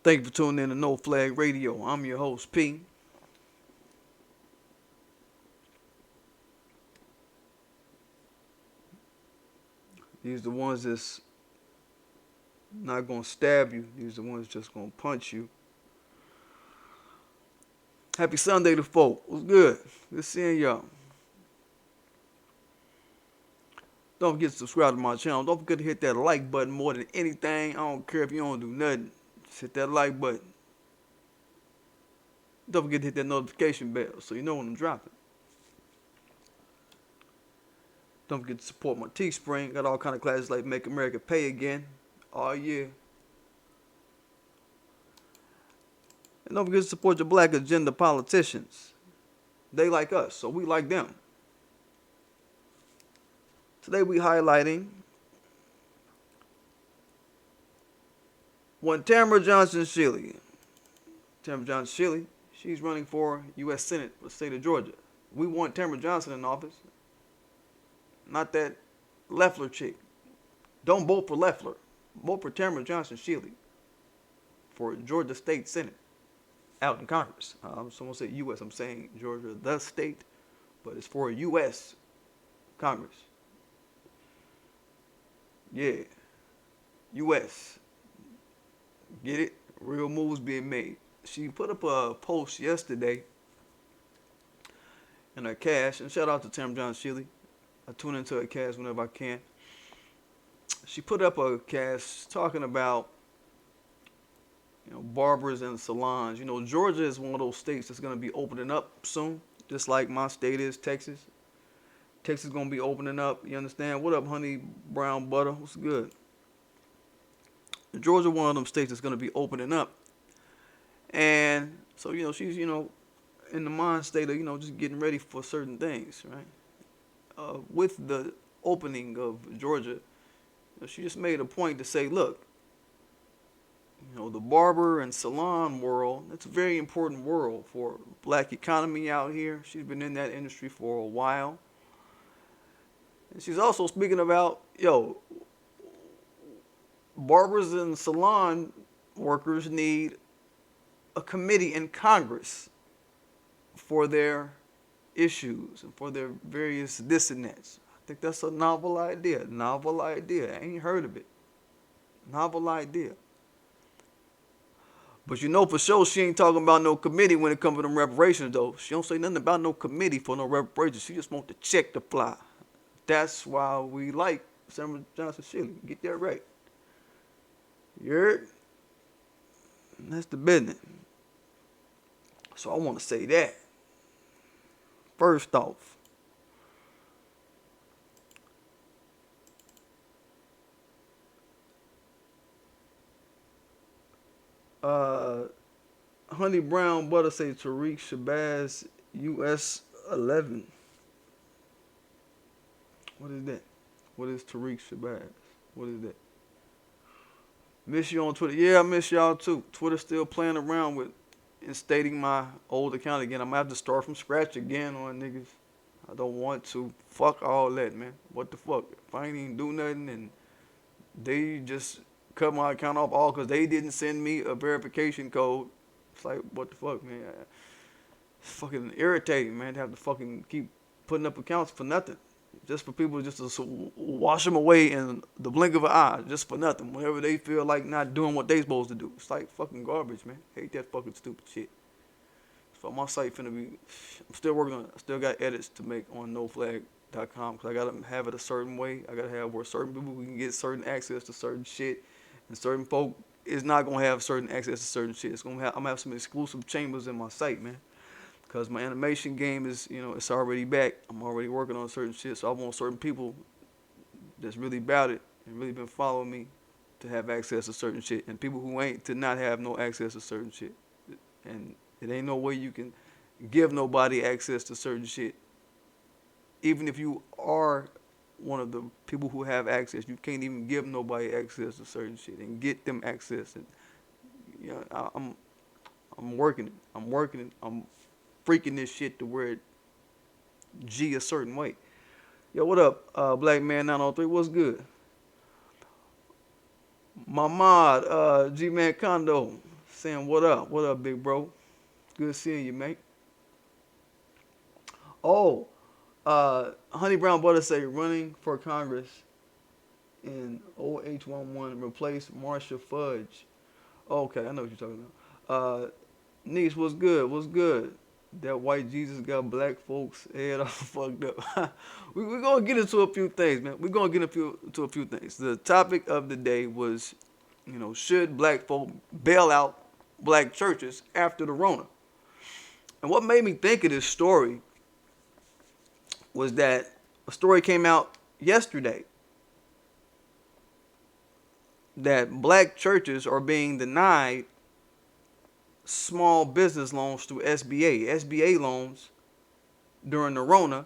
Thank you for tuning in to No Flag Radio. I'm your host, P. These are the ones that's not gonna stab you. These are the ones just gonna punch you. Happy Sunday to folk. What's good? Good seeing y'all. Don't forget to subscribe to my channel. Don't forget to hit that like button more than anything. I don't care if you don't do nothing. Just hit that like button. Don't forget to hit that notification bell so you know when I'm dropping. Don't forget to support my Teespring. Got all kind of classes like Make America Pay Again. Oh yeah. And don't forget to support your black agenda politicians. They like us, so we like them. Today we highlighting one Tamara Johnson Shilley. Tamara Johnson Shilley, she's running for U.S. Senate for the state of Georgia. We want Tamara Johnson in office, not that Leffler chick. Don't vote for Leffler. Vote for Tamara Johnson Shilley for Georgia State Senate out in Congress. Someone said U.S. I'm saying Georgia, the state, but it's for U.S. Congress. Yeah, U.S. Get it? Real moves being made. She put up a post yesterday in her cash, and shout out to Tamara Johnson Shilley. I tune into her cast whenever I can. She put up a cast talking about barbers and salons. Georgia is one of those states that's going to be opening up soon, just like my state is, Texas. Texas is going to be opening up. You understand? What up, honey brown butter? What's good? Georgia, one of them states that's going to be opening up. And so, she's, in the mind state of, just getting ready for certain things, right? With the opening of Georgia, she just made a point to say, look, the barber and salon world, that's a very important world for black economy out here. She's been in that industry for a while. And she's also speaking about, barbers and salon workers need a committee in Congress for their issues and for their various this and that. I think that's a novel idea. Novel idea. I ain't heard of it. Novel idea. But for sure she ain't talking about no committee when it comes to them reparations, though. She don't say nothing about no committee for no reparations. She just want the check to fly. That's why we like Tamara Johnson Shilley. Get that right. You heard? That's the business. So I want to say that. First off, Honey Brown Butter say Tariq Shabazz US 11. What is that? What is Tariq Shabazz? What is that? Miss you on Twitter. Yeah, I miss y'all too. Twitter still playing around with instating my old account again. I'm gonna have to start from scratch again on niggas. I don't want to. Fuck all that, man. What the fuck? If I ain't even do nothing and they just cut my account off all because they didn't send me a verification code. It's like, what the fuck, man? It's fucking irritating, man, to have to fucking keep putting up accounts for nothing. Just for people just to wash them away in the blink of an eye, just for nothing. Whenever they feel like not doing what they supposed to do. It's like fucking garbage, man. Hate that fucking stupid shit. So my site finna be, I'm still working on it. I still got edits to make on noflag.com because I gotta have it a certain way. I gotta have where certain people can get certain access to certain shit, and certain folk is not gonna have certain access to certain shit. I'm gonna have some exclusive chambers in my site, man. Because my animation game is, it's already back. I'm already working on certain shit, so I want certain people that's really about it and really been following me to have access to certain shit, and people who ain't to not have no access to certain shit. And it ain't no way you can give nobody access to certain shit. Even if you are one of the people who have access, you can't even give nobody access to certain shit and get them access. And I'm working it. I'm freaking this shit to where it G a certain way. Yo, what up, Black Man 903? What's good? My mod, G Man Kondo, saying what up? What up, big bro? Good seeing you, mate. Oh, Honey Brown Butter say running for Congress in OH11 replace Marsha Fudge. Okay, I know what you're talking about. Niece, what's good? What's good? That white Jesus got black folks head all fucked up. We're gonna get into a few things, man. We're gonna get into a few things. The topic of the day was, should black folk bail out black churches after the Rona? And what made me think of this story was that a story came out yesterday that black churches are being denied small business loans through SBA loans during the Rona,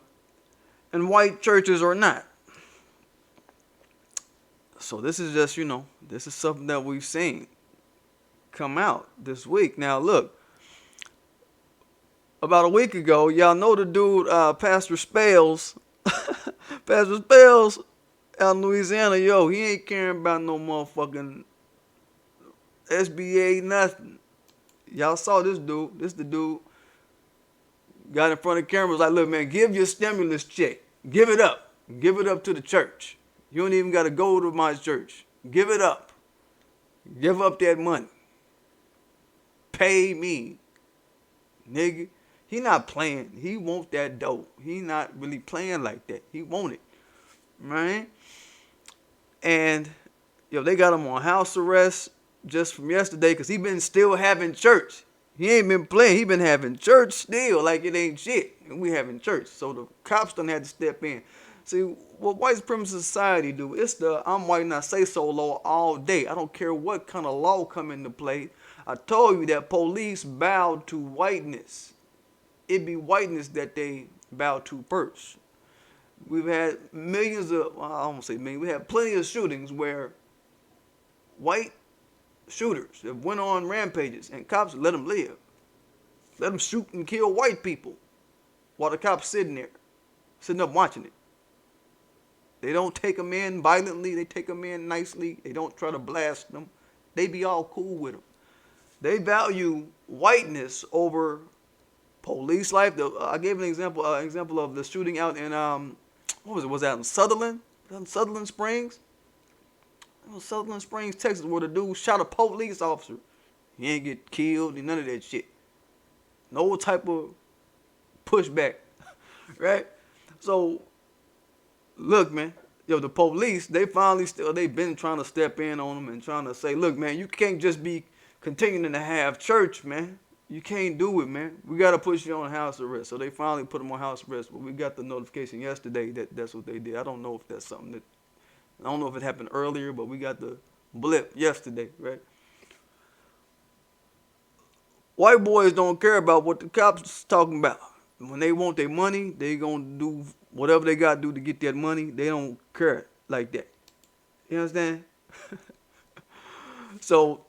and white churches are not. So this is just, this is something that we've seen come out this week. Now look, about a week ago, y'all know the dude, Pastor Spells, Pastor Spells out in Louisiana, he ain't caring about no motherfucking SBA nothing. Y'all saw this dude. This the dude got in front of cameras like, look, man, give your stimulus check. Give it up. Give it up to the church. You don't even got to go to my church. Give it up. Give up that money. Pay me. Nigga. He not playing. He want that dough. He not really playing like that. He want it. Right? And, they got him on house arrest just from yesterday because he been still having church. He ain't been playing. He been having church still like it ain't shit. And we having church. So the cops done had to step in. See, what white supremacist society do, it's the I'm white and I say so law all day. I don't care what kind of law come into play. I told you that police bow to whiteness. It be whiteness that they bow to first. We've had millions of, well, I won't say millions, we had plenty of shootings where white shooters have went on rampages and cops let them live. Let them shoot and kill white people while the cops sitting there, sitting up watching it. They don't take them in violently. They take them in nicely. They don't try to blast them. They be all cool with them. They value whiteness over police life. I gave an example of the shooting out in, what was it? Was that in Sutherland? Sutherland Springs? It was Sutherland Springs, Texas, where the dude shot a police officer. He ain't get killed and none of that shit. No type of pushback, right? So, look, man, the police, they been trying to step in on them and trying to say, look, man, you can't just be continuing to have church, man. You can't do it, man. We got to put you on house arrest. So they finally put him on house arrest. But we got the notification yesterday that that's what they did. I don't know if that's something I don't know if it happened earlier, but we got the blip yesterday, right? White boys don't care about what the cops talking about. When they want their money, they gonna do whatever they gotta do to get that money. They don't care like that. You understand? So,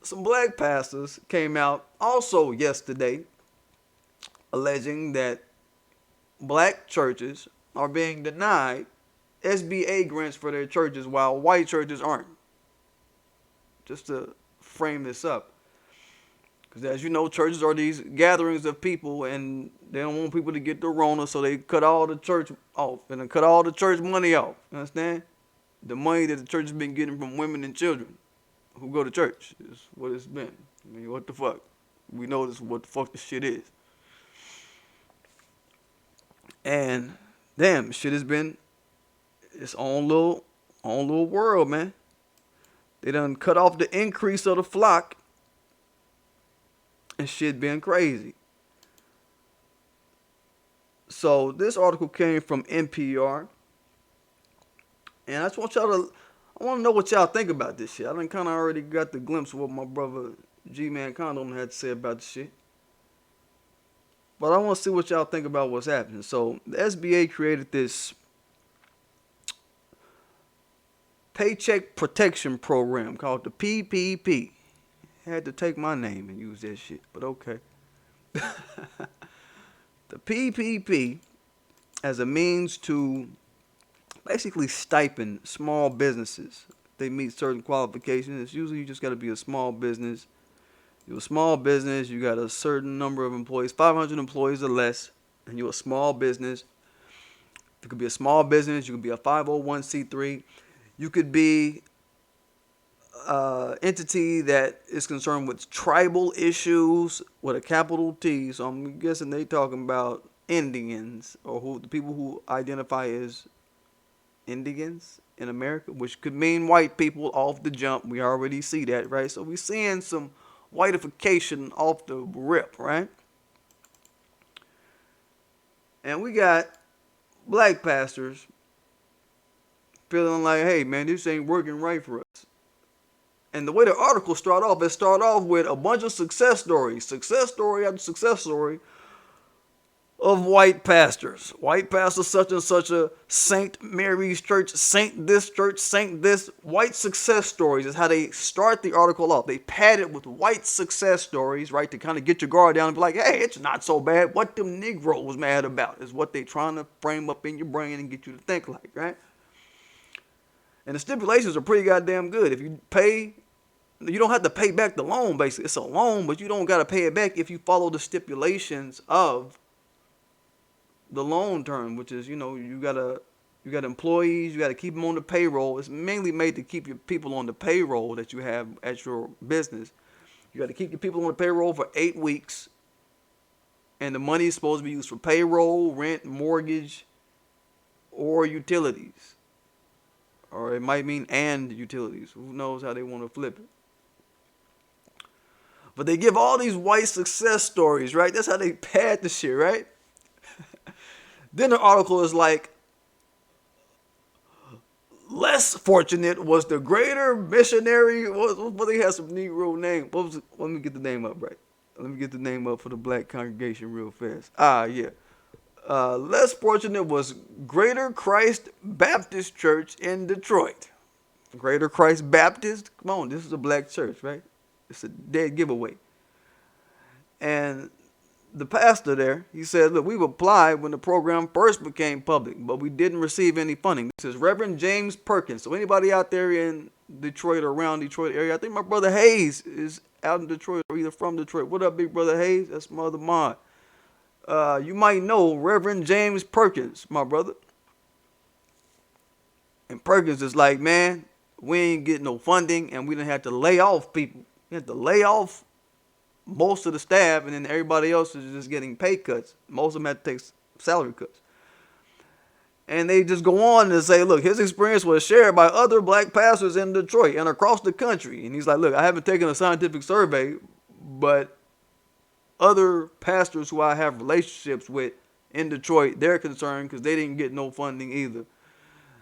some black pastors came out also yesterday alleging that black churches are being denied SBA grants for their churches while white churches aren't. Just to frame this up. Because as you know, churches are these gatherings of people and they don't want people to get the Rona, so they cut all the church off and then cut all the church money off. You understand? The money that the church has been getting from women and children who go to church is what it's been. I mean, what the fuck? We know this what the fuck this shit is. And damn, shit has been its own little world, man. They done cut off the increase of the flock and shit been crazy. So this article came from NPR. And I just want I want to know what y'all think about this shit. I done kind of already got the glimpse of what my brother G-Man Condom had to say about the shit. But I want to see what y'all think about what's happening. So the SBA created this Paycheck Protection Program called the PPP. Had to take my name and use that shit, but okay. The PPP as a means to basically stipend small businesses they meet certain qualifications. It's usually you just got to be a small business. You're a small business. You got a certain number of employees, 500 employees or less, and you're a small business. You could be a small business. You could be a 501c3. You could be entity that is concerned with tribal issues with a capital T. So I'm guessing they talking about Indians or the people who identify as Indians in America, which could mean white people off the jump. We already see that, right? So we're seeing some whiteification off the rip, right? And we got black pastors feeling like, hey, man, this ain't working right for us. And the way the article start off, it start off with a bunch of success story after success story of white pastors. White pastor such and such a St. Mary's Church, Saint this, white success stories is how they start the article off. They pad it with white success stories, right, to kind of get your guard down and be like, hey, it's not so bad. What them Negroes mad about is what they trying to frame up in your brain and get you to think like, right? And the stipulations are pretty goddamn good. If you pay, you don't have to pay back the loan, basically. It's a loan, but you don't got to pay it back if you follow the stipulations of the loan term, which is, you got employees, you got to keep them on the payroll. It's mainly made to keep your people on the payroll that you have at your business. You got to keep your people on the payroll for 8 weeks. And the money is supposed to be used for payroll, rent, mortgage, or utilities. Or it might mean and utilities. Who knows how they want to flip it. But they give all these white success stories, right? That's how they pad the shit, right? Then the article is like, less fortunate was the greater missionary. Well, they have some Negro name. Let me get the name up right. Let me get the name up for the black congregation real fast. Yeah. Less fortunate was Greater Christ Baptist Church in Detroit. Greater Christ Baptist? Come on, this is a black church, right? It's a dead giveaway. And the pastor there, he said, look, we've applied when the program first became public, but we didn't receive any funding. This is Reverend James Perkins. So anybody out there in Detroit or around Detroit area, I think my brother Hayes is out in Detroit or either from Detroit. What up, big brother Hayes? That's Mother Maud. You might know Reverend James Perkins, my brother. And Perkins is like, man, we ain't getting no funding, and we didn't have to lay off people. We had to lay off most of the staff, and then everybody else is just getting pay cuts. Most of them had to take salary cuts. And they just go on to say, look, his experience was shared by other black pastors in Detroit and across the country. And he's like, look, I haven't taken a scientific survey, but other pastors who I have relationships with in Detroit, they're concerned because they didn't get no funding either.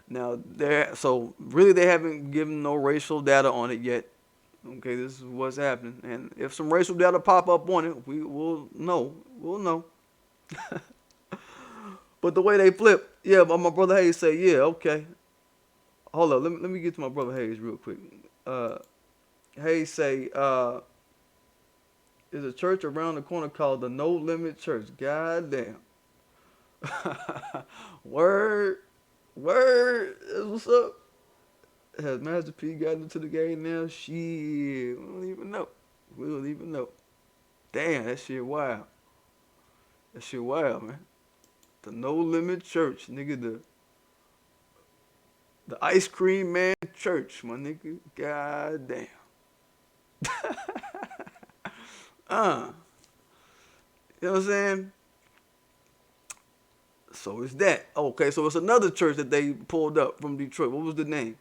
Now, so really they haven't given no racial data on it yet. Okay, this is what's happening. And if some racial data pop up on it, we will know. We'll know. But the way they flip, yeah, but my brother Hayes say, yeah, okay. Hold up, let me get to my brother Hayes real quick. Hayes say, there's a church around the corner called the No Limit Church. God damn. Word. What's up? Has Master P gotten into the game now? Shit, we don't even know. Damn, that shit wild. That shit wild, man. The No Limit Church, nigga. The Ice Cream Man Church, my nigga. God damn. You know what I'm saying? So it's that. Okay, so it's another church that they pulled up from Detroit. What was the name?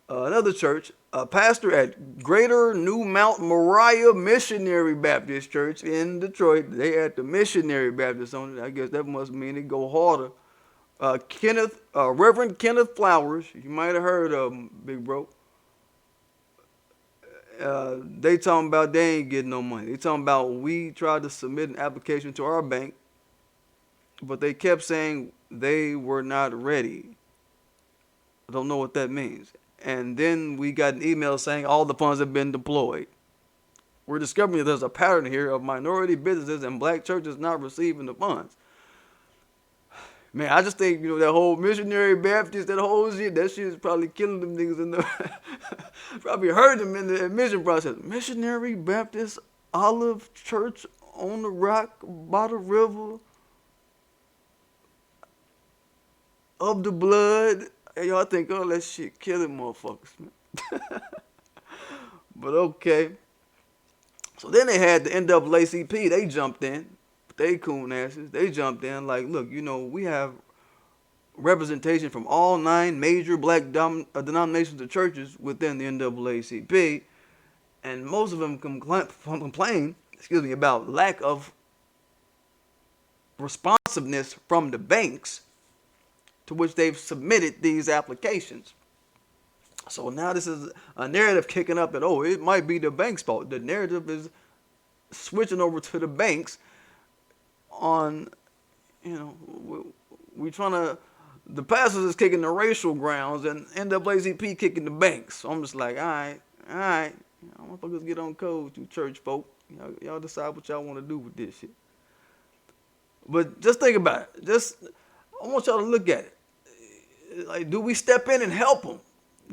Another church, a pastor at Greater New Mount Moriah Missionary Baptist Church in Detroit. They had the Missionary Baptist on it. I guess that must mean it go harder. Reverend Kenneth Flowers, you might have heard of him, big bro. They talking about they ain't getting no money. They talking about we tried to submit an application to our bank, but they kept saying they were not ready. I don't know what that means. And then we got an email saying all the funds have been deployed. We're discovering that there's a pattern here of minority businesses and black churches not receiving the funds. Man, I just think, that whole missionary Baptist, that whole shit, that shit is probably killing them niggas in the, probably hurt them in the admission process. Missionary Baptist Olive Church on the rock by the river of the blood. Hey, y'all think all that shit killing motherfuckers, man. But okay. So then they had the NAACP, they jumped in. They coon asses. They jumped in like, look, we have representation from all 9 major black denominations of churches within the NAACP, and most of them complain, about lack of responsiveness from the banks to which they've submitted these applications. So now this is a narrative kicking up that, it might be the bank's fault. The narrative is switching over to the banks on, we trying to, the pastors is kicking the racial grounds and NAACP kicking the banks. So I'm just like, all right, motherfuckers get on code, you church folk. Y'all decide what y'all want to do with this shit. But just think about it. I want y'all to look at it. Like, do we step in and help them?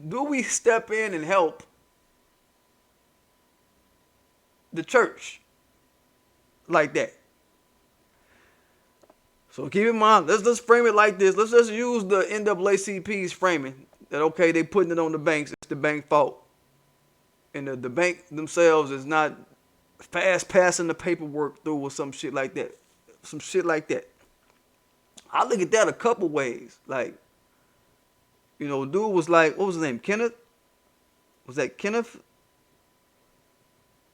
Do we step in and help the church like that? So keep in mind, let's just frame it like this. Let's just use the NAACP's framing that, okay, they putting it on the banks. It's the bank fault. And the bank themselves is not fast passing the paperwork through or some shit like that. Some shit like that. I look at that a couple ways. Like, dude was like, what was his name? Kenneth? Was that Kenneth?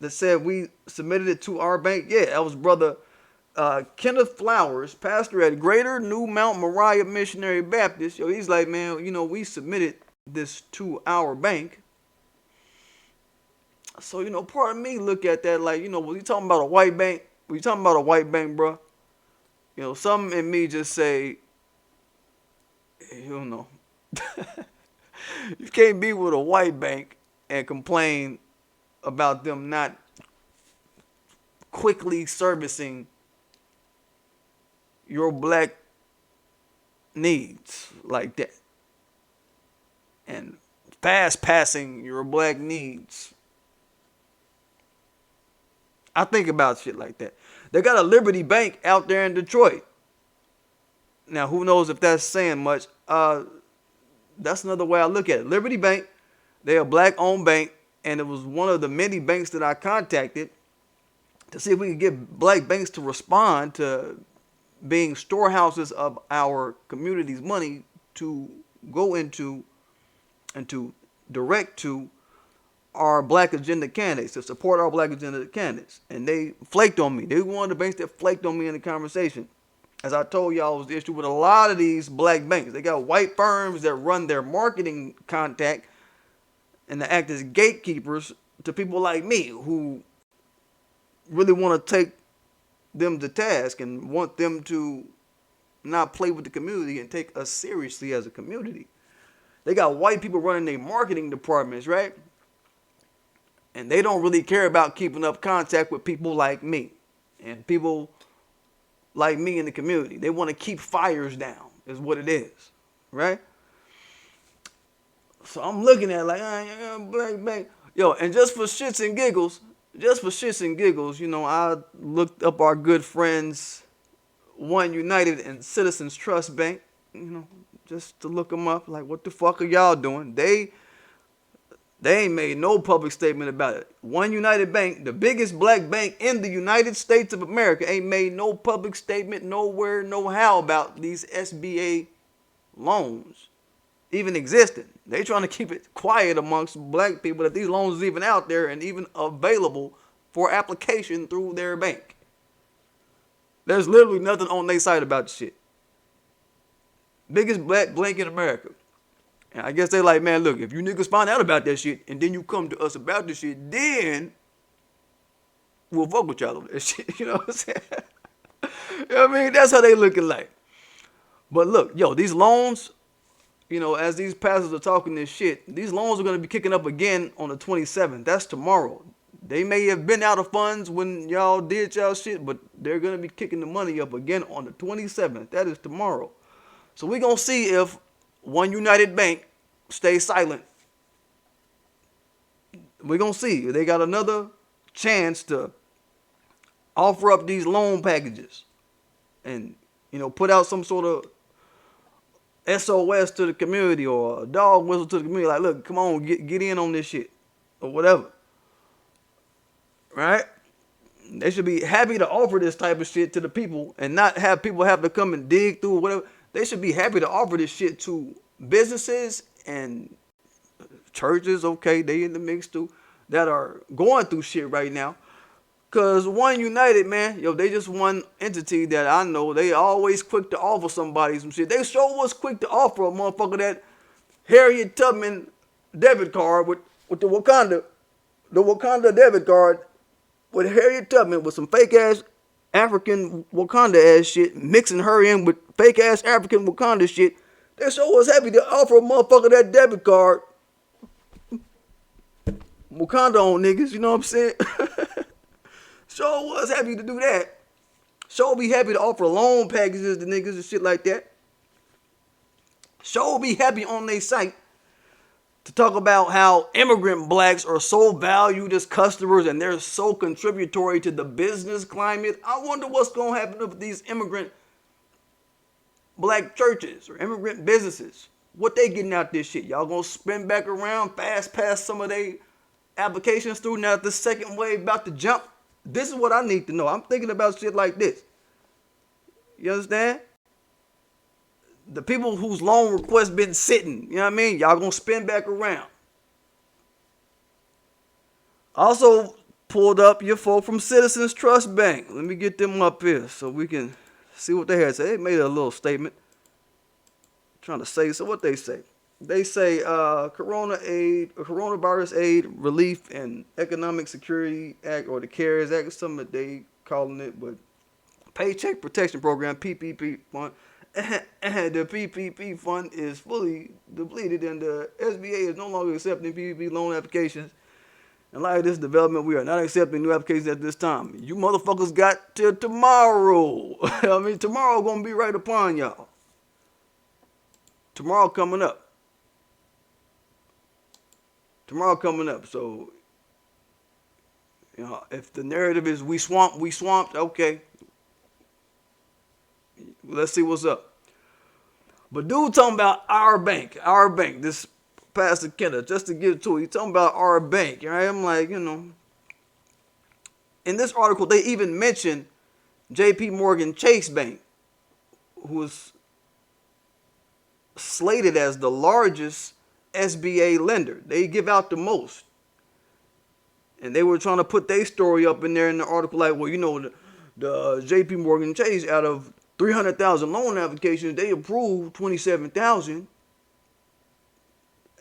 That said we submitted it to our bank? Yeah, that was brother Kenneth Flowers, pastor at Greater New Mount Moriah Missionary Baptist. He's like, man, we submitted this to our bank. So, part of me look at that like, was he talking about a white bank? Were you talking about a white bank, bro? Something in me just say, you know, you can't be with a white bank and complain about them not quickly servicing your black needs like that and fast passing your black needs. I think about shit like that. They got a Liberty Bank out there in Detroit. Now, who knows if that's saying much? That's another way I look at it. Liberty Bank, they're a black-owned bank, and it was one of the many banks that I contacted to see if we could get black banks to respond to being storehouses of our community's money to go into and to direct to our black agenda candidates, to support our black agenda candidates. And they flaked on me. They were one of the banks that flaked on me in the conversation. As I told y'all, was the issue with a lot of these black banks. They got white firms that run their marketing contact and they act as gatekeepers to people like me who really want to take them to task and want them to not play with the community and take us seriously as a community. They got white people running their marketing departments, right? And they don't really care about keeping up contact with people like me and people like me in the community. They want to keep fires down is what it is, right? So I'm looking at it like, black bank. Yo, and just for shits and giggles, I looked up our good friends, One United and Citizens Trust Bank, just to look them up. Like, what the fuck are y'all doing? They ain't made no public statement about it. One United Bank, the biggest black bank in the United States of America, ain't made no public statement nowhere, no how about these SBA loans even existing. They trying to keep it quiet amongst black people that these loans is even out there and even available for application through their bank. There's literally nothing on their site about the shit. Biggest black bank in America. And I guess they like, man, look, if you niggas find out about that shit and then you come to us about this shit, then we'll fuck with y'all on that shit. You know what I'm saying? You know what I mean? That's how they looking like. But look, these loans, as these pastors are talking this shit, these loans are going to be kicking up again on the 27th. That's tomorrow. They may have been out of funds when y'all did y'all shit, but they're going to be kicking the money up again on the 27th. That is tomorrow. So we're going to see if One United Bank stays silent. We're going to see if they got another chance to offer up these loan packages and, put out some sort of SOS to the community or a dog whistle to the community. Like, look, come on, get in on this shit or whatever. Right? They should be happy to offer this type of shit to the people and not have people have to come and dig through or whatever. They should be happy to offer this shit to businesses and churches, okay, they in the mix too, that are going through shit right now. Cause One United, man, they just one entity that I know. They always quick to offer somebody some shit. They sure was quick to offer a motherfucker that Harriet Tubman debit card with the Wakanda debit card with Harriet Tubman with some fake ass African Wakanda ass shit, mixing her in with fake ass African Wakanda shit. They sure was happy to offer a motherfucker that debit card. Wakanda on niggas, you know what I'm saying? Sure was happy to do that. Sure be happy to offer loan packages to niggas and shit like that. Sure be happy on their site to talk about how immigrant blacks are so valued as customers and they're so contributory to the business climate. I wonder what's going to happen with these immigrant black churches or immigrant businesses. What they getting out this shit? Y'all going to spin back around, fast pass some of their applications through now that the second wave about to jump? This is what I need to know. I'm thinking about shit like this. You understand? The people whose loan request been sitting, you know what I mean? Y'all gonna spin back around. Also pulled up your folk from Citizens Trust Bank. Let me get them up here so we can see what they had to say. They made a little statement. Trying to say, so what they say? They say coronavirus aid, relief, and economic security act, or the CARES Act, something that they calling it, but Paycheck Protection Program, PPP fund. The PPP fund is fully depleted, and the SBA is no longer accepting PPP loan applications. In light of this development, we are not accepting new applications at this time. You motherfuckers got till tomorrow. I mean, tomorrow gonna be right upon y'all. Tomorrow coming up. So, if the narrative is we swamped, okay. Let's see what's up. But dude talking about our bank, this Pastor Kenneth, just to get to it, he's talking about our bank, right? I'm like, in this article, they even mentioned J.P. Morgan Chase Bank, who was slated as the largest SBA lender. They give out the most. And they were trying to put their story up in there in the article like, well, the J.P. Morgan Chase, out of 300,000 loan applications, they approved 27,000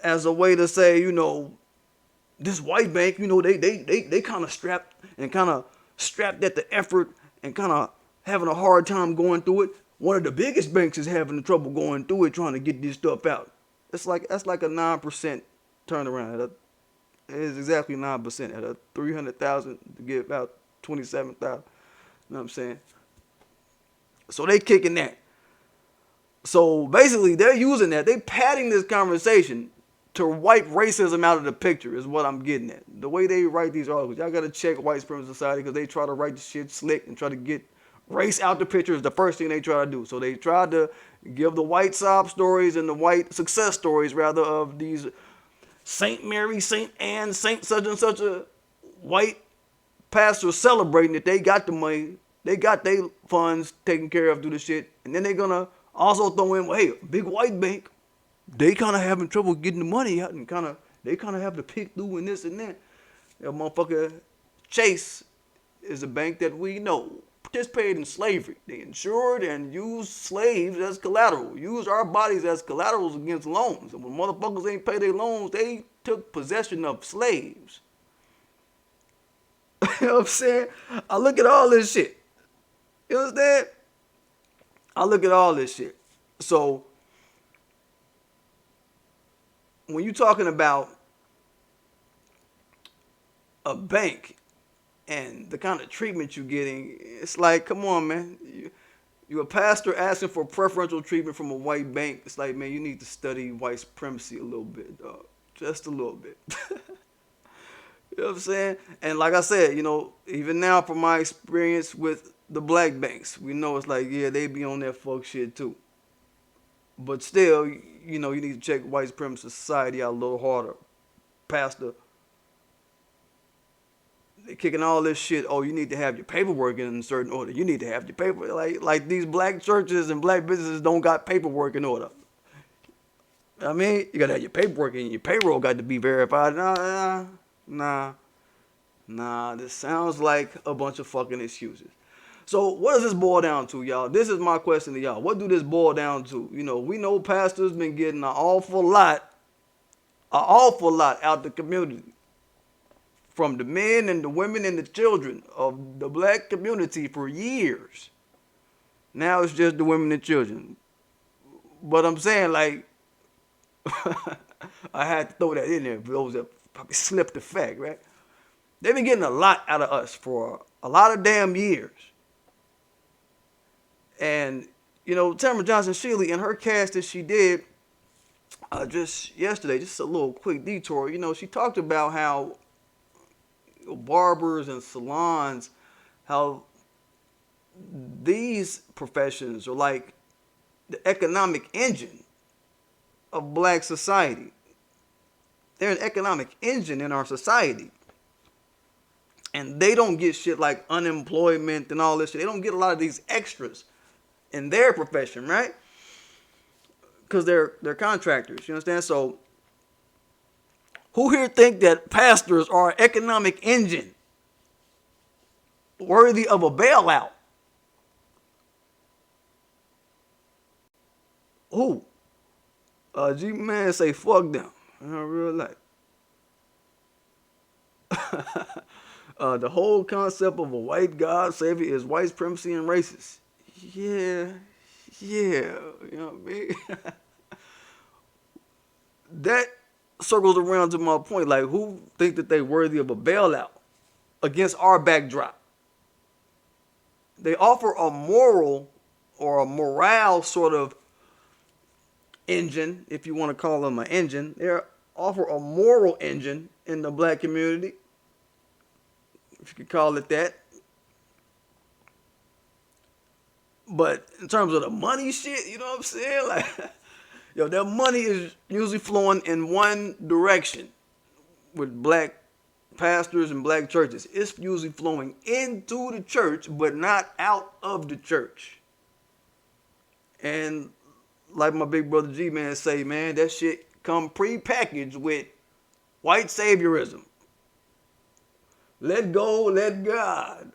as a way to say, this white bank, they kind of strapped at the effort and kind of having a hard time going through it. One of the biggest banks is having trouble going through it, trying to get this stuff out. That's like a 9% turnaround. It is exactly 9% at a 300,000 to get about 27,000. You know what I'm saying? So they kicking that. So basically, they're using that. They padding this conversation to wipe racism out of the picture is what I'm getting at. The way they write these articles, y'all got to check white supremacy society because they try to write the shit slick and try to get race out the picture is the first thing they try to do. So they tried to give the white sob stories and the white success stories, rather, of these Saint Mary, Saint Anne, Saint such and such a white pastor celebrating that they got the money, they got their funds taken care of through the shit, and then they're gonna also throw in, well, hey, big white bank, they kind of having trouble getting the money out, and they kind of have to pick through and this and that. That motherfucker Chase is a bank that we know participated in slavery. They insured and used slaves as collateral, used our bodies as collaterals against loans. And when motherfuckers ain't pay their loans, they took possession of slaves. You know what I'm saying? I look at all this shit. You understand? I look at all this shit. So, when you're talking about a bank and the kind of treatment you're getting, it's like, come on, man. You a pastor asking for preferential treatment from a white bank. It's like, man, you need to study white supremacy a little bit, dog. Just a little bit. You know what I'm saying? And like I said, even now from my experience with the black banks, we know it's like, yeah, they be on that fuck shit too. But still, you need to check white supremacist society out a little harder. Pastor, they kicking all this shit. Oh, you need to have your paperwork in a certain order. You need to have your paper. Like these black churches and black businesses don't got paperwork in order. I mean, you gotta have your paperwork and your payroll got to be verified. Nah. This sounds like a bunch of fucking excuses. So what does this boil down to, y'all? This is my question to y'all. What do this boil down to? We know pastors been getting an awful lot out the community. From the men and the women and the children of the black community for years. Now it's just the women and children. But I'm saying, like, I had to throw that in there for those that probably slipped the fact, right? They've been getting a lot out of us for a lot of damn years. And, Tamara Johnson Shealy in her cast that she did just yesterday, just a little quick detour, she talked about how barbers and salons, how these professions are like the economic engine of black society. They're an economic engine in our society. And they don't get shit like unemployment and all this shit. They don't get a lot of these extras in their profession, right? Because they're contractors, you understand? So who here think that pastors are an economic engine worthy of a bailout? Who? G-Man say fuck them in real life. The whole concept of a white God savior is white supremacy and racist. Yeah, you know what I mean? That circles around to my point, like who think that they worthy of a bailout against our backdrop? They offer a moral or a morale sort of engine, if you want to call them an engine. They offer a moral engine in the black community, if you could call it that. But in terms of the money shit, you know what I'm saying? Like, that money is usually flowing in one direction with black pastors and black churches. It's usually flowing into the church, but not out of the church. And like my big brother G-Man say, man, that shit come pre-packaged with white saviorism. Let go, let God.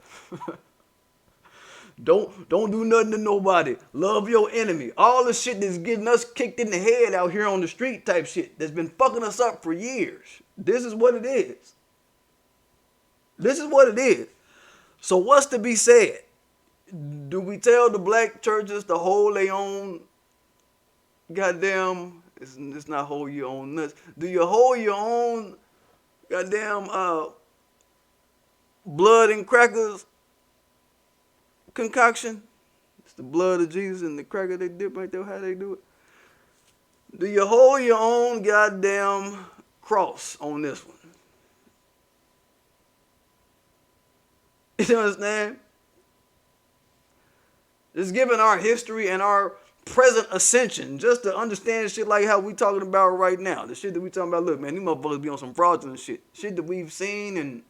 Don't do nothing to nobody. Love your enemy. All the shit that's getting us kicked in the head out here on the street type shit that's been fucking us up for years. This is what it is. This is what it is. So what's to be said? Do we tell the black churches to hold their own goddamn, it's not hold your own nuts. Do you hold your own goddamn blood and crackers concoction? It's the blood of Jesus and the cracker they dip right there, how they do it. Do you hold your own goddamn cross on this one? You understand? Just given our history and our present ascension, just to understand shit like how we talking about right now. The shit that we talking about, look, man, these motherfuckers be on some fraudulent shit. Shit that we've seen and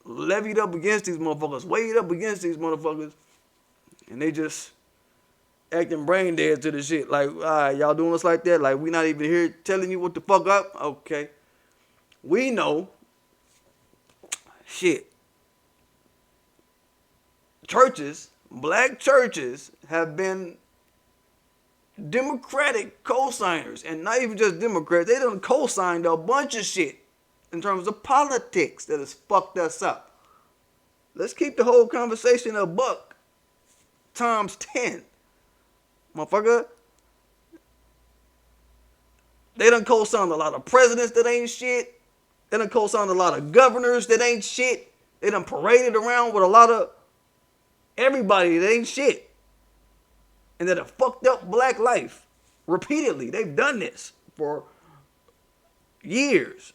levied up against these motherfuckers, weighed up against these motherfuckers, and they just acting brain dead to the shit. Like, all right, y'all doing us like that? Like, we not even here telling you what the fuck up? Okay. We know. Shit. Churches, black churches, have been Democratic co-signers, and not even just Democrats. They done co-signed a bunch of shit in terms of politics that has fucked us up. Let's keep the whole conversation a buck times 10. Motherfucker. They done co-signed a lot of presidents that ain't shit. They done co-signed a lot of governors that ain't shit. They done paraded around with a lot of everybody that ain't shit. and that have fucked up black life repeatedly. They've done this for years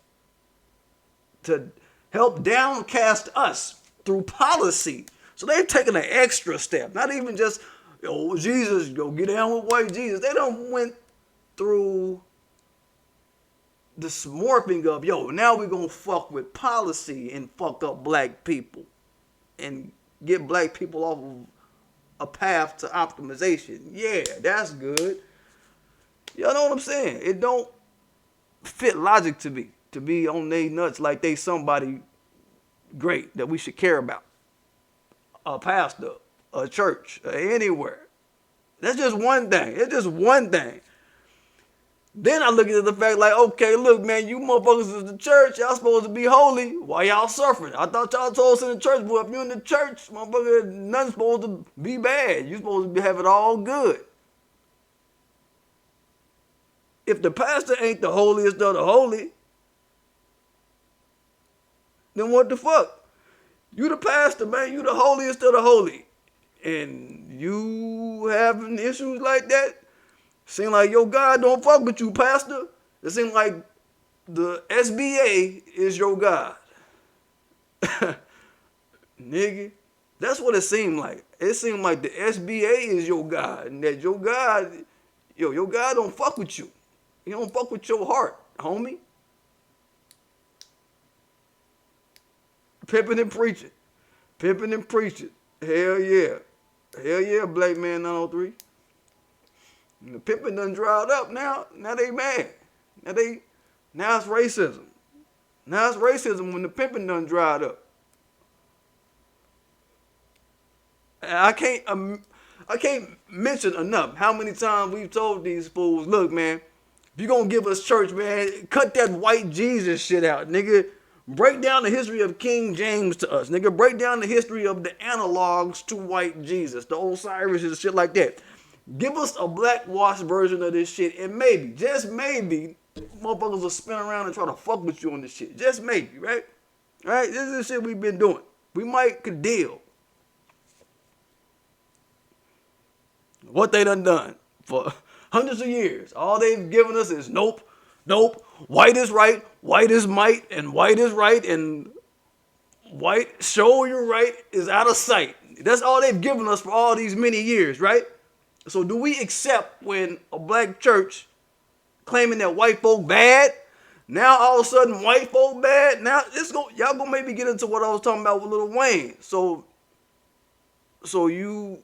to help downcast us through policy. So they've taken an extra step. Not even just, yo, Jesus, go get down with white Jesus. They done went through this morphing of, yo, now we're going to fuck with policy and fuck up black people and get black people off of a path to optimization. Yeah, that's good. Y'all know what I'm saying? It don't fit logic to me to be on they nuts like they somebody great that we should care about. A pastor, a church, anywhere. That's just one thing. It's just one thing. Then I look at the fact like, okay, look, man, you motherfuckers is the church. Y'all supposed to be holy. Why y'all suffering? I thought y'all told us in the church, boy, if you're in the church, motherfucker, nothing's supposed to be bad. You're supposed to have it all good. If the pastor ain't the holiest of the holy, then what the fuck? You the pastor, man. You the holiest of the holy. And you having issues like that? Seem like your God don't fuck with you, pastor. It seems like the SBA is your God. Nigga. That's what it seemed like. It seemed like the SBA is your God. And that your God, your God don't fuck with you. He don't fuck with your heart, homie. Pimping and preaching. Pimping and preaching. Hell yeah. Hell yeah, Black Man 903. And the pimping done dried up now. Now they mad. Now it's racism. Now it's racism when the pimping done dried up. I can't mention enough how many times we've told these fools, look, man, if you gonna give us church, man, cut that white Jesus shit out, nigga. Break down the history of King James to us, nigga. Break down the history of the analogs to white Jesus, the Osiris and shit like that. Give us a black-washed version of this shit, and maybe, just maybe, motherfuckers will spin around and try to fuck with you on this shit. Just maybe, right? Right? This is the shit we've been doing. We might could deal. What they done for hundreds of years. All they've given us is nope, white is right, white is might, and white is right, and white show you right is out of sight. That's all they've given us for all these many years, right? So do we accept when a black church claiming that white folk bad, now all of a sudden white folk bad? Now y'all gonna maybe get into what I was talking about with Lil Wayne. So you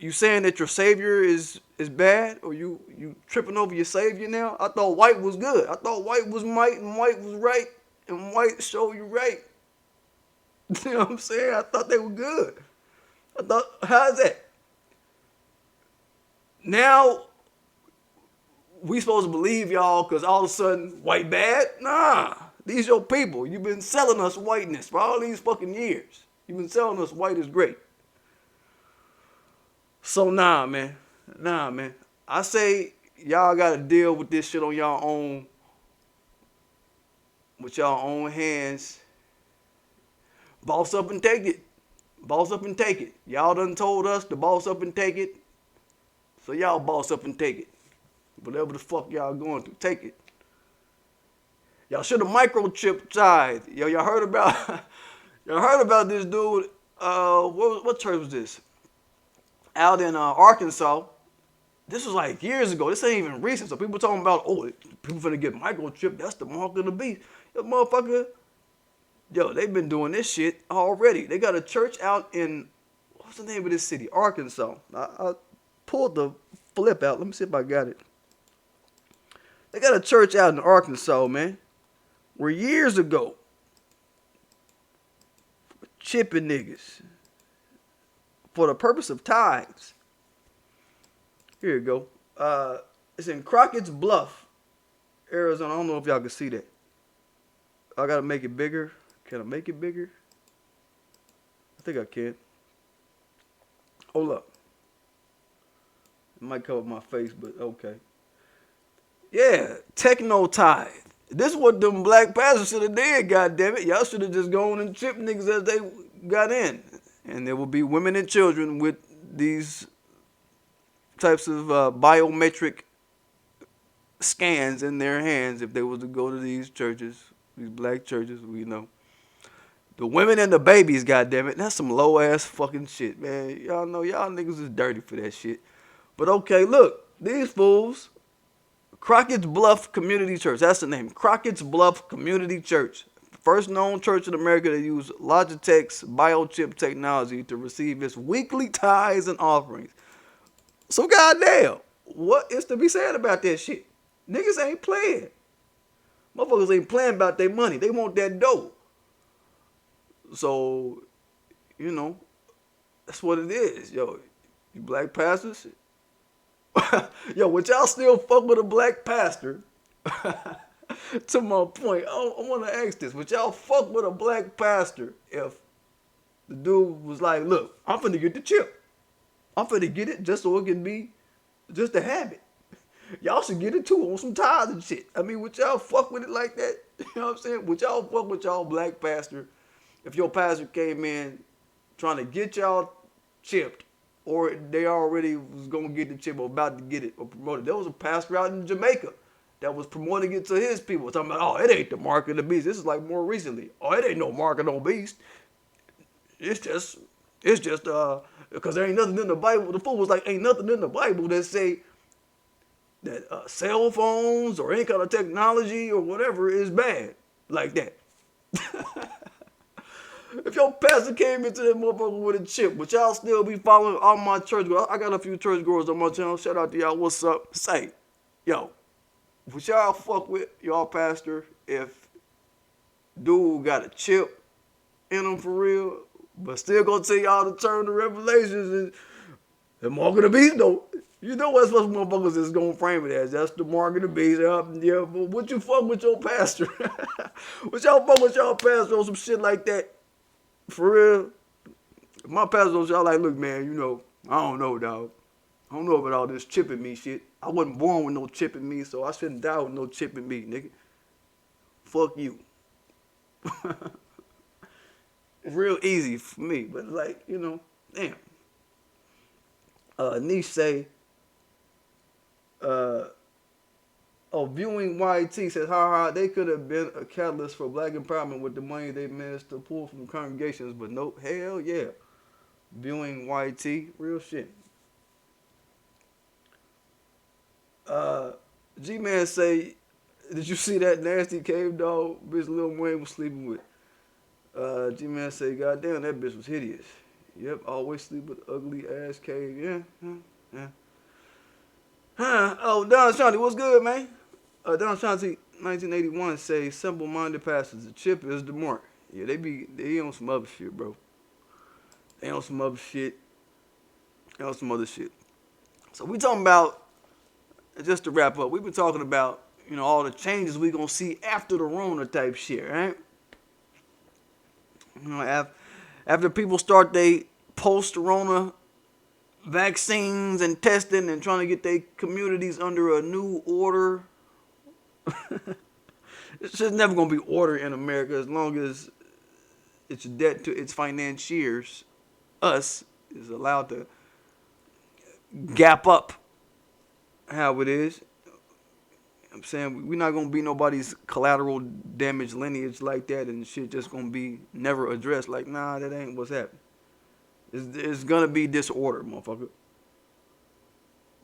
saying that your savior is bad, or you tripping over your savior now? I thought white was good. I thought white was might and white was right and white show you right. You know what I'm saying? I thought they were good. I thought, how's that? Now we supposed to believe y'all because all of a sudden white bad? Nah, these your people. You've been selling us whiteness for all these fucking years. You've been selling us white is great. So nah, man. I say y'all gotta deal with this shit on y'all own, with y'all own hands. Boss up and take it. Boss up and take it. Y'all done told us to boss up and take it. So y'all boss up and take it. Whatever the fuck y'all going through, take it. Y'all should have microchipped Tithe. Y'all heard about this dude. What church was this? Out in Arkansas. This was like years ago. This ain't even recent. So people talking about, oh, people finna get microchipped. That's the mark of the beast. Yo, motherfucker. Yo, they've been doing this shit already. They got a church out in, what's the name of this city? Arkansas. I pulled the flip out. Let me see if I got it. They got a church out in Arkansas, man, where years ago, chipping niggas for the purpose of tithes. Here you go. It's in Crockett's Bluff, Arizona. I don't know if y'all can see that. I gotta make it bigger. Can I make it bigger? I think I can. Hold up. It might cover my face, but okay. Yeah, techno tithe. This is what them black pastors should have did, goddammit. Y'all should have just gone and chipped niggas as they got in. And there will be women and children with these types of biometric scans in their hands if they was to go to these churches, these black churches. We know the women and the babies. Goddamn it, that's some low ass fucking shit, man. Y'all know y'all niggas is dirty for that shit. But okay, look, these fools. Crockett's Bluff Community Church. That's the name. Crockett's Bluff Community Church. First known church in America to use Logitech's biochip technology to receive its weekly tithes and offerings. So goddamn, what is to be said about that shit? Niggas ain't playing. Motherfuckers ain't playing about their money. They want that dough. So, you know, that's what it is. Yo, you black pastors, yo, would y'all still fuck with a black pastor? To my point, I want to ask this. Would y'all fuck with a black pastor if the dude was like, look, I'm finna get the chip. I'm finna get it just so it can be just a habit. Y'all should get it too on some tithes and shit. I mean, would y'all fuck with it like that? You know what I'm saying? Would y'all fuck with y'all black pastor if your pastor came in trying to get y'all chipped, or they already was going to get the chip or about to get it or promoted? There was a pastor out in Jamaica that was promoting it to his people, talking about, oh, it ain't the mark of the beast. This is like more recently. Oh, it ain't no mark of no beast. It's just, because there ain't nothing in the Bible. The fool was like, ain't nothing in the Bible that say that cell phones or any kind of technology or whatever is bad like that. If your pastor came into that motherfucker with a chip, would y'all still be following all my church goers? I got a few church goers on my channel. Shout out to y'all. What's up? Say, yo, would y'all fuck with y'all pastor if dude got a chip in him for real, but still gonna tell y'all to turn to Revelations and the mark of the beast though? You know what some motherfuckers is gonna frame it as? That's the mark of the beast. Yeah, but would you fuck with your pastor? Would y'all fuck with y'all pastor on some shit like that? For real? If my pastor was y'all like, look, man, you know, I don't know, dog. I don't know about all this chipping me shit. I wasn't born with no chip in me, so I shouldn't die with no chip in me, nigga. Fuck you. It's real easy for me, but like, you know, damn. Niche say, viewing YT says, ha, they could have been a catalyst for black empowerment with the money they managed to pull from congregations, but nope, hell yeah. Viewing YT, real shit. G-Man say, did you see that nasty cave dog bitch Lil Wayne was sleeping with? G-Man say, goddamn, that bitch was hideous. Yep, always sleep with ugly ass cave. Yeah. Oh, Don Shanti, what's good, man? Don Shanti, 1981, say, simple-minded pastors, the chip is the mark. Yeah, they on some other shit, bro. They on some other shit. So we talking about, just to wrap up, we've been talking about, you know, all the changes we gonna see after the Rona type shit, right? You know, after people start they post-Rona vaccines and testing and trying to get their communities under a new order. It's just never gonna be order in America as long as its debt to its financiers, us, is allowed to gap up how it is. I'm saying we're not gonna be nobody's collateral damage lineage like that, and shit just gonna be never addressed. Like, nah, that ain't what's happening. It's gonna be disorder, motherfucker.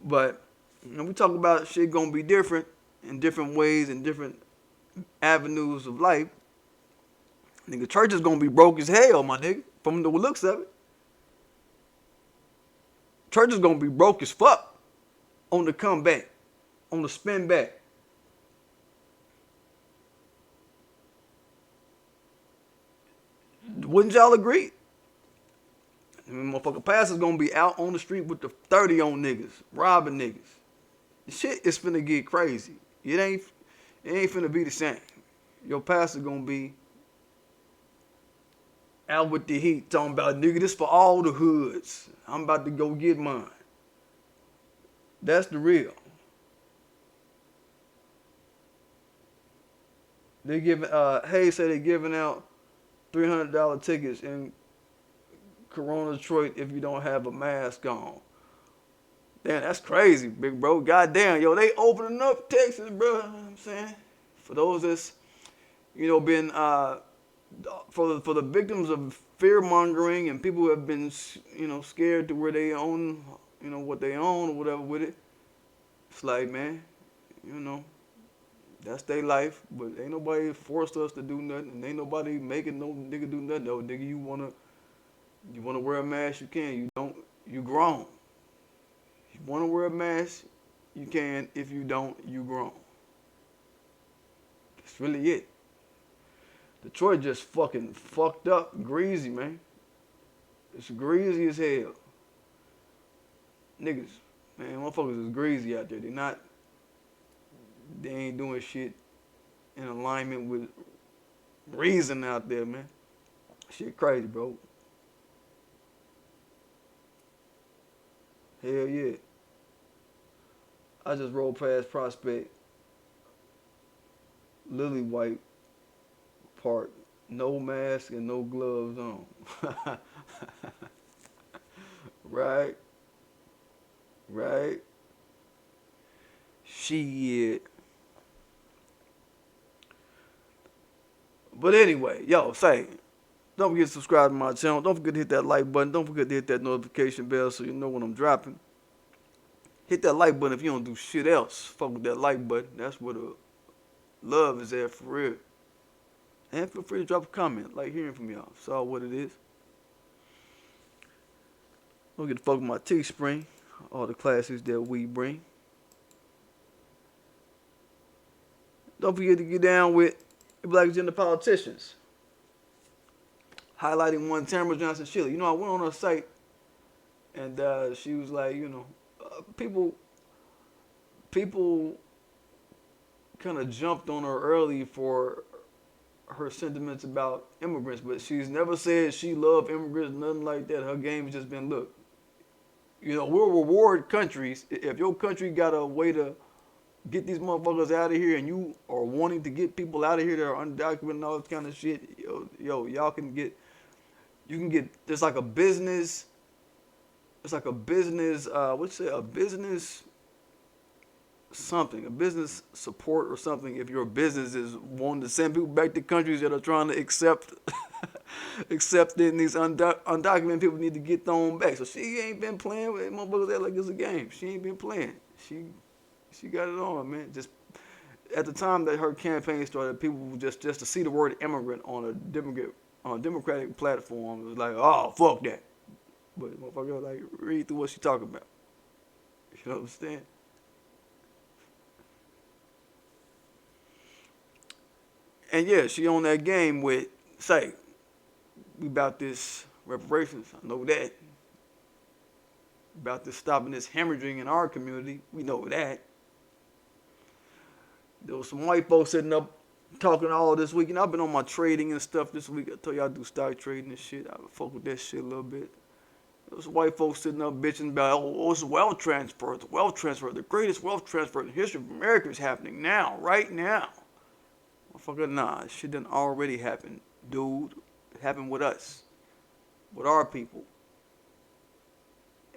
But you know, we talk about shit gonna be different in different ways and different avenues of life. Nigga, church is gonna be broke as hell, my nigga. From the looks of it, church is gonna be broke as fuck on the comeback, on the spin back. Wouldn't y'all agree? I mean, motherfucker, pastor's gonna be out on the street with the 30 on niggas, robbing niggas. Shit is finna get crazy. It ain't finna be the same. Your pastor gonna be out with the heat talking about, nigga, this for all the hoods. I'm about to go get mine. That's the real. They giving Hayes say they giving out $300 tickets in Corona Detroit if you don't have a mask on. Damn, that's crazy, big bro. Goddamn, yo, they opening up Texas, bro. You know what I'm saying? For those that's, been for the victims of fear mongering and people who have been, scared to where they own, what they own or whatever with it. It's like, man, you know, that's their life, but ain't nobody forced us to do nothing, and ain't nobody making no nigga do nothing. No, nigga, you wanna wear a mask, you can. You don't, you grown. You wanna wear a mask, you can. If you don't, you grown. That's really it. Detroit just fucking fucked up, greasy, man. It's greasy as hell. Niggas, man, motherfuckers is greasy out there. They ain't doing shit in alignment with reason out there, man. Shit crazy, bro. Hell yeah. I just rolled past Prospect, Lily White Park, no mask and no gloves on. Right, right. Shit. But anyway, yo, say, don't forget to subscribe to my channel. Don't forget to hit that like button. Don't forget to hit that notification bell so you know when I'm dropping. Hit that like button if you don't do shit else. Fuck with that like button. That's where the love is at for real. And feel free to drop a comment. Like hearing from y'all. Saw what it is. Don't get to fuck with my Teespring. All the classics that we bring. Don't forget to get down with the black agenda politicians. Highlighting one Tamara Johnson Shilley. You know, I went on her site and she was like, people kind of jumped on her early for her sentiments about immigrants, but she's never said she loved immigrants, nothing like that. Her game has just been, look, we'll reward countries. If your country got a way to get these motherfuckers out of here and you are wanting to get people out of here that are undocumented and all this kind of shit, y'all can get, there's like a business, a business something, a business support or something if your business is wanting to send people back to countries that are trying to accept these undocumented people need to get thrown back. So she ain't been playing with motherfuckers that like it's a game. She ain't been playing. She got it on, man. Just at the time that her campaign started, people just to see the word immigrant on a Democratic platform was like, oh, fuck that. But motherfucker, like, read through what she talking about. You know what I'm saying? And yeah, she on that game with, say, we about this reparations. I know that. About this stopping this hemorrhaging in our community. We know that. There was some white folks sitting up talking all this week. I've been on my trading and stuff this week. I told you I do stock trading and shit. I fuck with that shit a little bit. Those white folks sitting up bitching about, it's wealth transfer. It's wealth transfer. The greatest wealth transfer in the history of America is happening now, right now. Motherfucker, nah, shit done already happened, dude. It happened with us, with our people.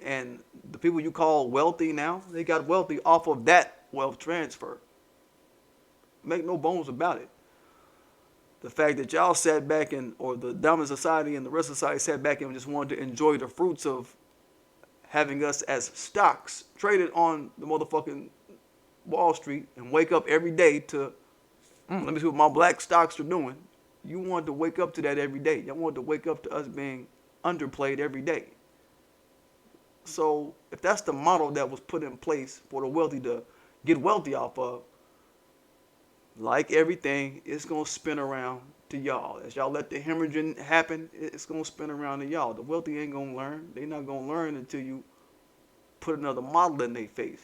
And the people you call wealthy now, they got wealthy off of that wealth transfer. Make no bones about it. The fact that y'all sat back or the dominant society and the rest of society sat back and just wanted to enjoy the fruits of having us as stocks traded on the motherfucking Wall Street and wake up every day to, let me see what my black stocks are doing. You wanted to wake up to that every day. Y'all wanted to wake up to us being underplayed every day. So if that's the model that was put in place for the wealthy to get wealthy off of, like everything, it's going to spin around to y'all. As y'all let the hemorrhaging happen, it's going to spin around to y'all. The wealthy ain't going to learn. They not going to learn until you put another model in their face.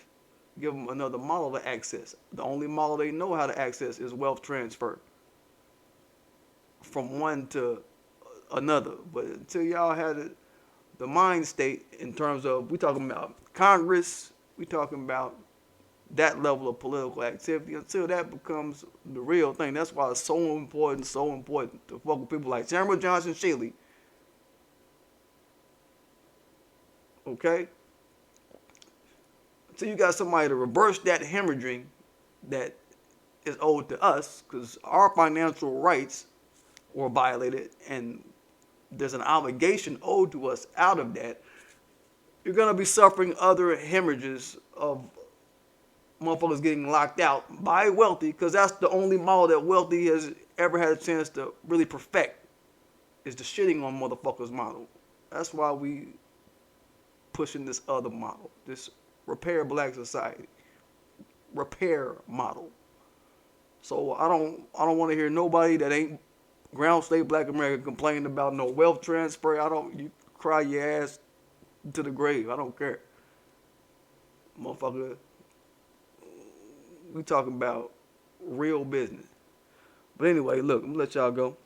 Give them another model to access. The only model they know how to access is wealth transfer from one to another. But until y'all had the mind state in terms of, we talking about Congress, we talking about that level of political activity, until that becomes the real thing. That's why it's so important to fuck with people like Tamara Johnson Shilley. Okay? until you got somebody to reverse that hemorrhaging that is owed to us, because our financial rights were violated and there's an obligation owed to us out of that, you're going to be suffering other hemorrhages of motherfuckers getting locked out by wealthy, because that's the only model that wealthy has ever had a chance to really perfect, is the shitting on motherfuckers model. That's why we pushing this other model, this repair black society, repair model. So I don't want to hear nobody that ain't ground state black America complaining about no wealth transfer. You cry your ass to the grave. I don't care. Motherfucker, we talking about real business. But anyway, look, I'm gonna let y'all go.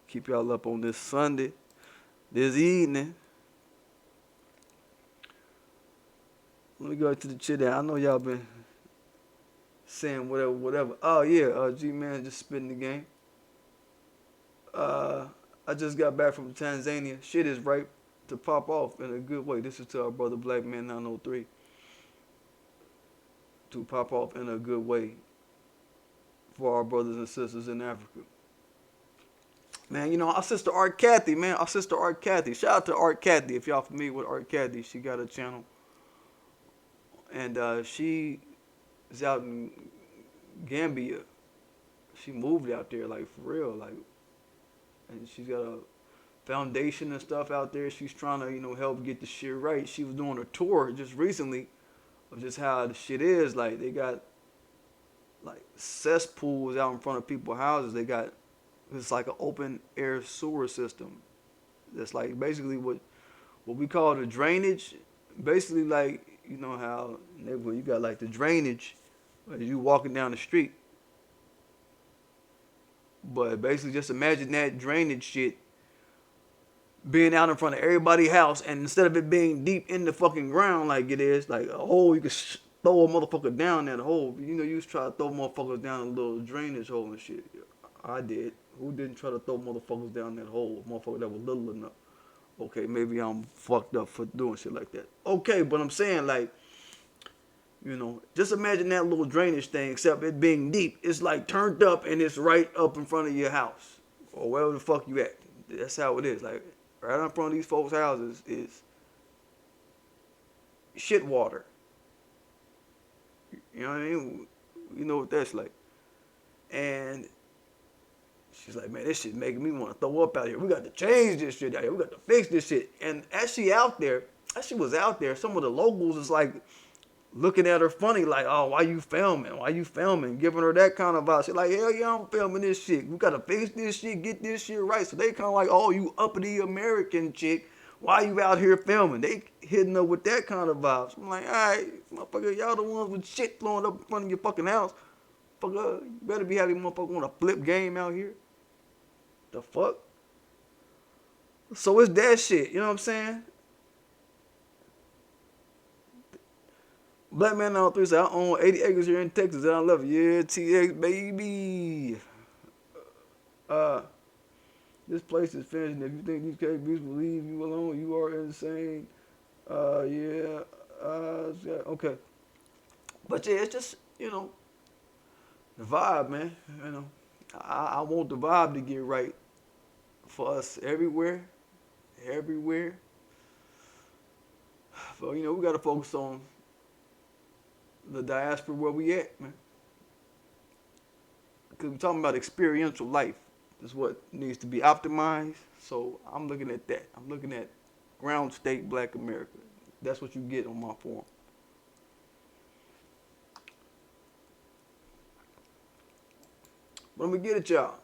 Keep y'all up on this Sunday, this evening. Let me go to the chit out. I know y'all been saying whatever. Oh yeah, G-Man just spitting the game. I just got back from Tanzania. Shit is ripe to pop off in a good way. This is to our brother Black Man 903. To pop off in a good way for our brothers and sisters in Africa. Man, you know, our sister Art Kathy, man. Our sister Art Kathy. Shout out to Art Kathy. If y'all familiar with Art Kathy, she got a channel. And she is out in Gambia. She moved out there, like, for real. Like, and she's got a foundation and stuff out there. She's trying to, you know, help get the shit right. She was doing a tour just recently of just how the shit is. Like, they got, like, cesspools out in front of people's houses. They got, it's like an open air sewer system. That's like basically what we call the drainage. Basically, like, you know how in the neighborhood you got like the drainage as you walking down the street. But basically just imagine that drainage shit being out in front of everybody's house, and instead of it being deep in the fucking ground like it is, like a hole, you can throw a motherfucker down that hole. You know, you used to try to throw motherfuckers down a little drainage hole and shit. I did. Who didn't try to throw motherfuckers down that hole? Motherfucker that was little enough. Okay, maybe I'm fucked up for doing shit like that. Okay, but I'm saying, like, you know, just imagine that little drainage thing, except it being deep. It's like turned up and it's right up in front of your house or wherever the fuck you at. That's how it is. Like, right in front of these folks' houses is shit water. You know what I mean? You know what that's like. And she's like, man, this shit making me want to throw up out here. We got to change this shit out here. We got to fix this shit. And as she was out there, some of the locals is like looking at her funny, like, oh, why you filming? Why you filming? Giving her that kind of vibe. She's like, hell yeah, I'm filming this shit. We got to fix this shit, get this shit right. So they kind of like, oh, you uppity American chick. Why you out here filming? They hitting her with that kind of vibes. I'm like, all right, motherfucker, y'all the ones with shit blowing up in front of your fucking house. Fucker, you better be having motherfucker on a flip game out here. The fuck? So it's that shit, you know what I'm saying? Black Man 903 said, I own 80 acres here in Texas and I love it. Yeah, TX, baby. This place is finished, and if you think these KBs will leave you alone, you are insane. Yeah. Okay. But yeah, it's just, you know, the vibe, man. You know, I want the vibe to get right for us everywhere. So, you know, we got to focus on the diaspora where we at, man. Because we're talking about experiential life. Is what needs to be optimized. So I'm looking at that. I'm looking at ground state black America. That's what you get on my forum. But I'm going to get at y'all.